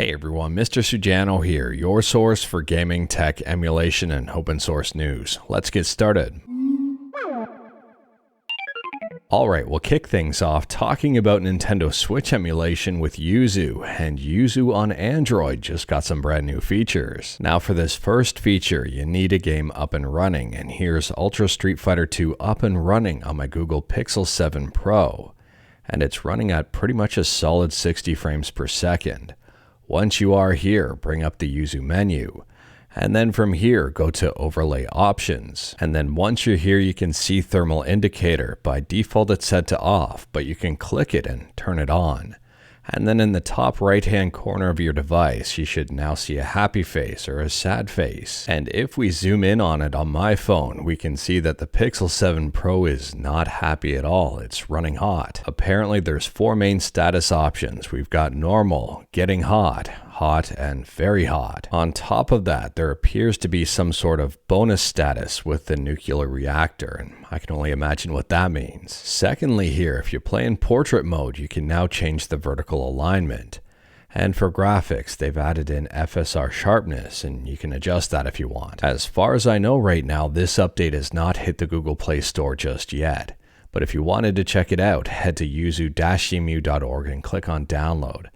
Hey everyone, Mr. Sujano here, your source for gaming, tech, emulation, and open source news. Let's get started. Alright, we'll kick things off talking about Nintendo Switch emulation with Yuzu, and Yuzu on Android just got some brand new features. Now for this first feature, you need a game up and running, and here's Ultra Street Fighter 2 up and running on my Google Pixel 7 Pro, and it's running at pretty much a solid 60 frames per second. Once you are here, bring up the Yuzu menu, and then from here, go to Overlay Options. And then once you're here, you can see Thermal Indicator. By default, it's set to off, but you can click it and turn it on. And then in the top right-hand corner of your device, you should now see a happy face or a sad face. And if we zoom in on it on my phone, we can see that the Pixel 7 Pro is not happy at all. It's running hot. Apparently, there's 4 main status options. We've got normal, getting hot, hot, and very hot. On top of that, there appears to be some sort of bonus status with the nuclear reactor, and I can only imagine what that means. Secondly here, if you play in portrait mode, you can now change the vertical alignment. And for graphics, they've added in FSR sharpness, and you can adjust that if you want. As far as I know right now, this update has not hit the Google Play Store just yet. But if you wanted to check it out, head to yuzu-emu.org and click on download.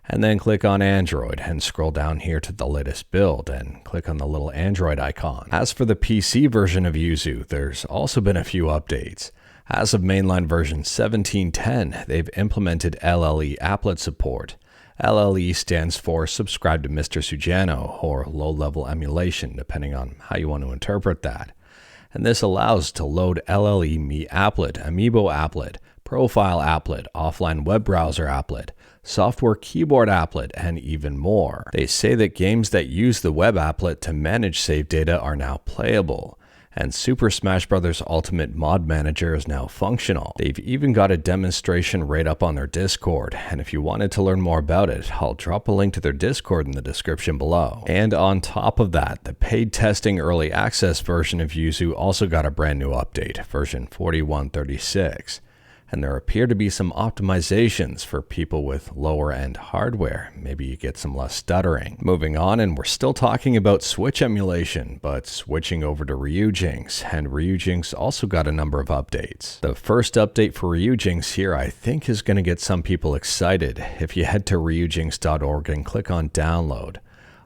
And then click on Android and scroll down here to the latest build and click on the little Android icon. As for the PC version of Yuzu, there's also been a few updates. As of mainline version 17.10, they've implemented LLE applet support. LLE stands for Subscribe to Mr. Sujano, or low-level emulation, depending on how you want to interpret that. And this allows to load LLE Me applet, Amiibo applet, Profile applet, Offline Web Browser applet, Software Keyboard applet, and even more. They say that games that use the web applet to manage save data are now playable, and Super Smash Bros. Ultimate Mod Manager is now functional. They've even got a demonstration right up on their Discord, and if you wanted to learn more about it, I'll drop a link to their Discord in the description below. And on top of that, the paid testing early access version of Yuzu also got a brand new update, version 4136. And there appear to be some optimizations for people with lower end hardware. Maybe you get some less stuttering. Moving on, and we're still talking about Switch emulation, but switching over to Ryujinx, and Ryujinx also got a number of updates. The first update for Ryujinx here I think is going to get some people excited. If you head to ryujinx.org and click on download,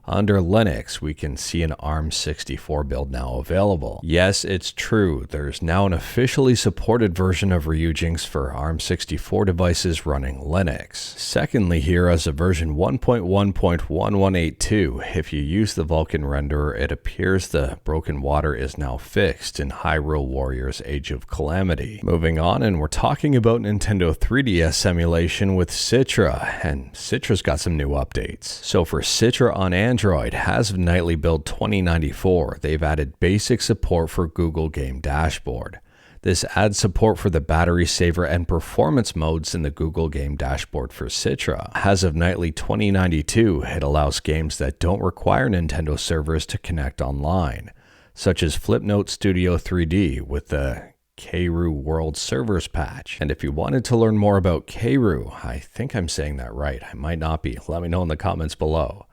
under Linux, we can see an ARM64 build now available. Yes, it's true, there's now an officially supported version of Ryujinx for ARM64 devices running Linux. Secondly here, as of version 1.1.1182, if you use the Vulkan renderer, it appears the broken water is now fixed in Hyrule Warriors Age of Calamity. Moving on, and we're talking about Nintendo 3DS emulation with Citra, and Citra's got some new updates. So for Citra on Android, as of Nightly Build 2094, they've added basic support for Google Game Dashboard. This adds support for the battery saver and performance modes in the Google Game Dashboard for Citra. As of Nightly 2092, it allows games that don't require Nintendo servers to connect online, such as Flipnote Studio 3D with the Keiru World Servers patch. And if you wanted to learn more about Keiru, I think I'm saying that right, I might not be, let me know in the comments below.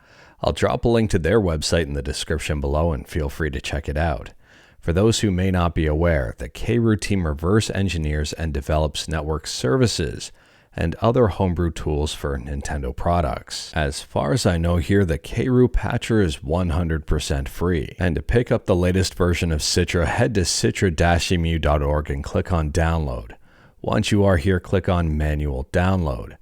I'll drop a link to their website in the description below and feel free to check it out. For those who may not be aware, the Keiru team reverse engineers and develops network services and other homebrew tools for Nintendo products. As far as I know here, the Keiru patcher is 100% free. And to pick up the latest version of Citra, head to citra-emu.org and click on download. Once you are here, click on manual download,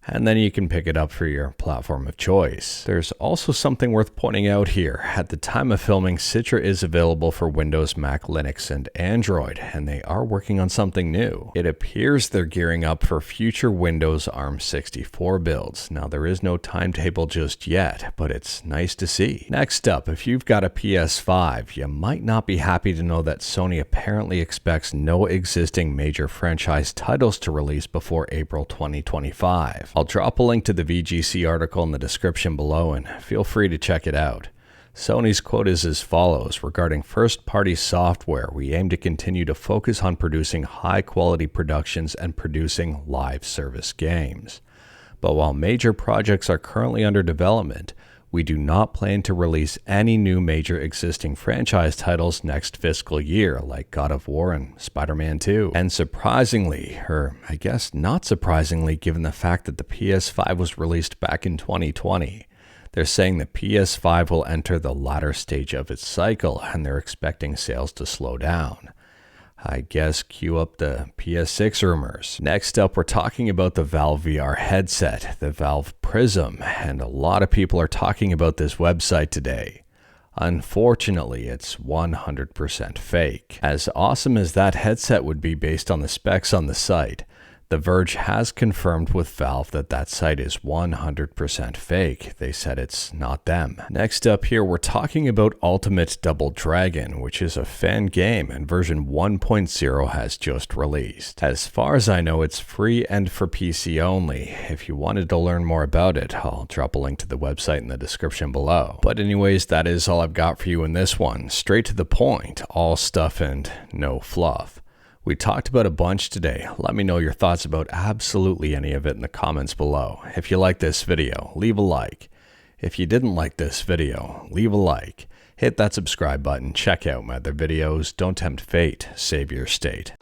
and then you can pick it up for your platform of choice. There's also something worth pointing out here. At the time of filming, Citra is available for Windows, Mac, Linux, and Android, and they are working on something new. It appears they're gearing up for future Windows ARM64 builds. Now, there is no timetable just yet, but it's nice to see. Next up, if you've got a PS5, you might not be happy to know that Sony apparently expects no existing major franchise titles to release before April 2025. I'll drop a link to the VGC article in the description below and feel free to check it out. Sony's quote is as follows: regarding first-party software, we aim to continue to focus on producing high-quality productions and producing live service games. But while major projects are currently under development, we do not plan to release any new major existing franchise titles next fiscal year, like God of War and Spider-Man 2. And surprisingly, or I guess not surprisingly given the fact that the PS5 was released back in 2020, they're saying the PS5 will enter the latter stage of its cycle, and they're expecting sales to slow down. I guess cue up the PS6 rumors. Next up, we're talking about the Valve VR headset, the Valve Prism, and a lot of people are talking about this website today. Unfortunately, it's 100% fake. As awesome as that headset would be based on the specs on the site, The Verge has confirmed with Valve that that site is 100% fake. They said it's not them. Next up here, we're talking about Ultimate Double Dragon, which is a fan game, and version 1.0 has just released. As far as I know, it's free and for PC only. If you wanted to learn more about it, I'll drop a link to the website in the description below. But anyways, that is all I've got for you in this one. Straight to the point, all stuff and no fluff. We talked about a bunch today. Let me know your thoughts about absolutely any of it in the comments below. If you like this video, leave a like. If you didn't like this video, leave a like. Hit that subscribe button, check out my other videos. Don't tempt fate, save your state.